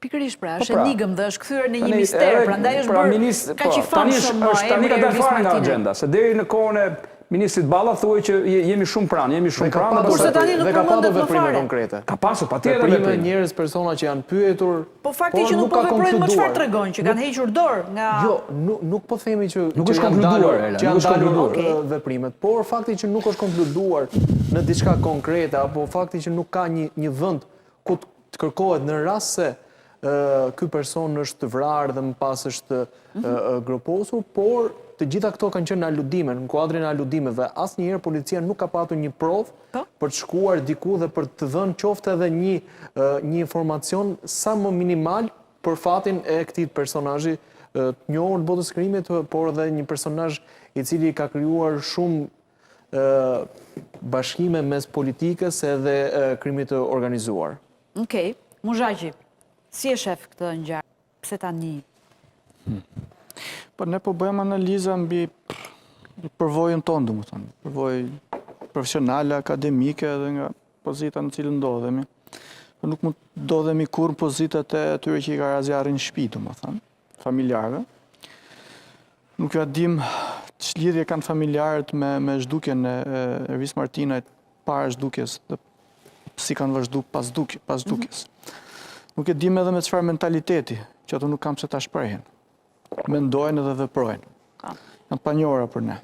Pikërisht pra, është enigëm dhe është kthyer në një mister, prandaj është bërë kaq i famshëm tani ka dalë fare nga agjenda, se deri në kohën e ministrit Balla thuaj që jemi shumë pranë. Kurse tani nuk përmendet më fare. Konkrete. Ka pasur patjetër veprime njerëz, persona që janë pyetur. Po fakti që nuk po veprojnë më çfarë tregon, që kanë hequr dorë nga. Jo, nuk po themi që nuk është konkluduar, që janë dalur veprimet, por fakti që nuk është konkluduar në diçka konkrete apo fakti që nuk ka një vend ku të kërkohet në rast se ky person është vrarë dhe më pas është groposur, por të gjitha këto kanë qenë aludime, në kuadrin e aludimeve. Asnjëherë policia nuk ka patur një provë për të shkuar diku dhe për të dhënë qoftë edhe një informacion sa më minimal për fatin e këtij personazhi të njohur në botën e krimit, por edhe një personazh i cili ka krijuar shumë bashkime mes politikës edhe krimit të organizuar. Okej, Muzhaqi. Si e shef këtë ngjarje? Pse tani? Po ne po bëjmë analiza mbi përvojën tonë, domethënë, përvojë profesionale, akademike dhe nga pozita në cilën ndodhemi. Po nuk mund të ndodhemi kurrë në pozitat e atyre që i ka razjarrin në shtëpi, domethënë, familjarëve. Nuk ja dim ç'lidhje kanë familjarët me zhdukjen e Ervis Martinajt para zhdukjes dhe si kanë vazhduar pas zhdukjes. Nuk e dim edhe me çfarë mentaliteti, që ato nuk kam se ta shprehen. Mendojnë edhe veprojnë. Janë panjohura për ne.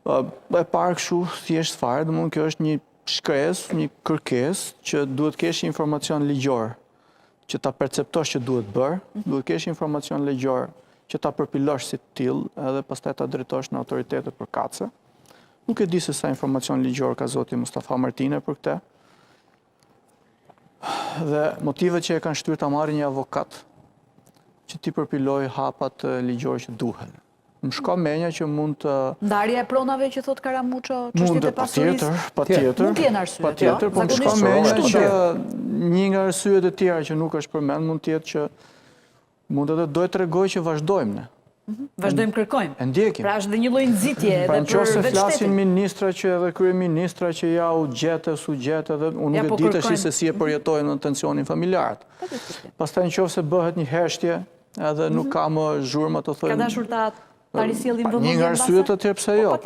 E parë kështu thjesht fare, domethënë kjo është një shkresë, një kërkesë që duhet kesh informacion ligjor, që ta perceptosh që duhet bërë, duhet kesh informacion ligjor që ta përpilosh si të tillë, edhe pastaj ta drejtosh në autoritetet përkatëse. Nuk e di se sa informacion ligjor ka zoti Mustafa Martina për këtë. Dhe motivet që e kanë shtyrë ta marrë një avokat që ti përpiloj hapat ligjore që duhen. Më shko menja që mund të... Ndarja e pronave që thot Karamuço, çështjet e pasurisë. Patjetër. Mund të jenë arsye. Patjetër, po më shko menja që një nga arsyet e tjera që nuk është përmend mund të jetë që mund edhe dojë tregoj që vazhdojmë ne. Vazhdojmë kërkojmë. E ndjekim. Pra është dhe një lloj nxitje edhe për nëse flasin ministra që edhe kryeministra që ja u gjetë, su gjetë edhe unë nuk e di tash se si e përjetojnë në tensionin familjarët. Pastaj nëse bëhet një heshtje, edhe nuk ka më zhurmë të thojnë. Ka dashur ta risjellin vëmendjen. Një nga arsyet të tjerë pse jo.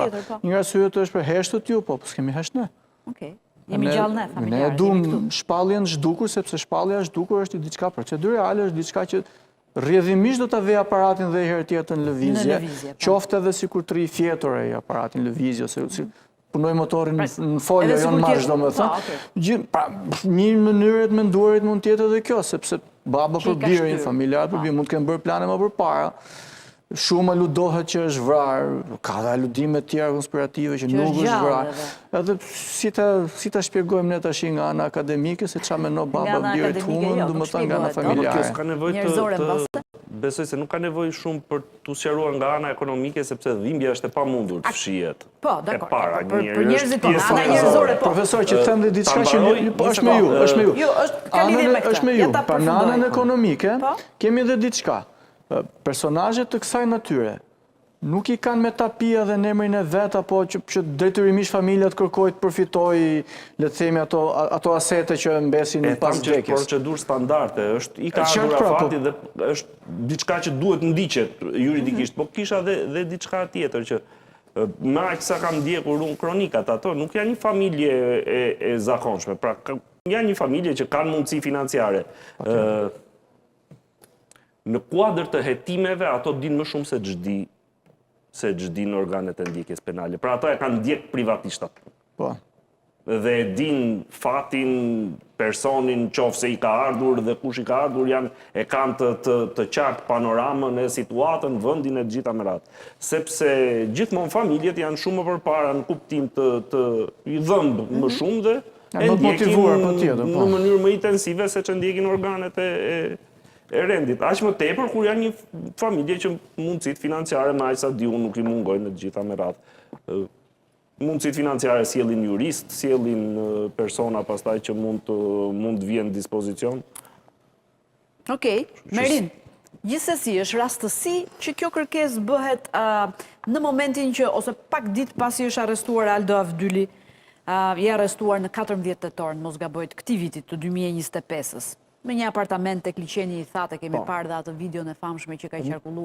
Një nga arsyet është për heshtët ju, po s'kemi hesht ne. Okej. Jemi gjallë ne familjarë. Ne duam shpalljen zhdukur sepse shpallja e zhdukur është diçka procedurale, është diçka që rrjedhimisht do ta vej aparatin dhe herë tjetër në lëvizje, qoftë edhe sikur të ri fjetur ai aparatin lëvizje ose si punoj motorin në folje, jo në marsh, domethënë. Një mënyrë të menduarit mund të jetë edhe kjo, sepse baba për birin, familjarët për birin, mund të kenë bërë plane më përpara. Shumë aludohet që është vrarë, ka dhe aludime tjera konspirative që nuk është vrarë. Edhe si ta shpjegojmë ne tash nga ana akademike se çfarë mendon baba birit humën, domethënë nga ana familjare. Besoj se nuk ka nevojë shumë për t'u sqaruar nga ana ekonomike sepse dhimbja është e pamundur të fshihet. Po, dakor. Për njerëzit tonë, ana njerëzore po. Profesor, që them dhe diçka që është me ju, është me ju. Jo, ka lidhje me këtë. Është me ju. Për në anën ekonomike kemi edhe diçka. Personazhet të kësaj natyre nuk i kanë me tapia dhe në emrin e vet apo që detyrimisht familja të kërkojë të përfitojë, le të themi ato asete që mbesin pas vdekjes. Është procedurë standarde, është i ka ardhur afati dhe është diçka që duhet ndiqet juridikisht, po kisha dhe diçka tjetër që me aq sa kam ndjekur unë kronikat ato, nuk janë një familje e zakonshme, pra janë një familje që kanë mundësi financiare. Në kuadër të hetimeve, ato dinë më shumë se ç'dinë organet e ndjekjes penale. Pra ato e kanë ndjek privatisht. Po. Dhe e dinë fatin, personin, qofse i ka ardhur dhe kush i ka ardhur, e kanë të qartë panoramën e situatën, vendin e gjitha me radhë. Sepse gjithmonë familjet janë shumë më përpara në kuptim të i dhëmbë më shumë dhe e ndjekin në mënyrë më intensive se që ndjekin organet e rendit. Aq më tepër kur janë një familje që mundësitë financiare me aq sa di unë nuk i mungojnë në të gjitha me radhë. Mundësitë financiare sjellin jurist, sjellin persona pastaj që mund të vijnë në dispozicion. Okej, Merin, gjithsesi është rastësi që kjo kërkesë bëhet në momentin që ose pak ditë pasi është arrestuar Aldo Avdyli, i arrestuar në 14 tetor, mos gaboj, të këtij viti të 2025-s. Me një apartament tek liçeni i thatë, kemi parë dhe atë videon e famshme që ka qarkulluar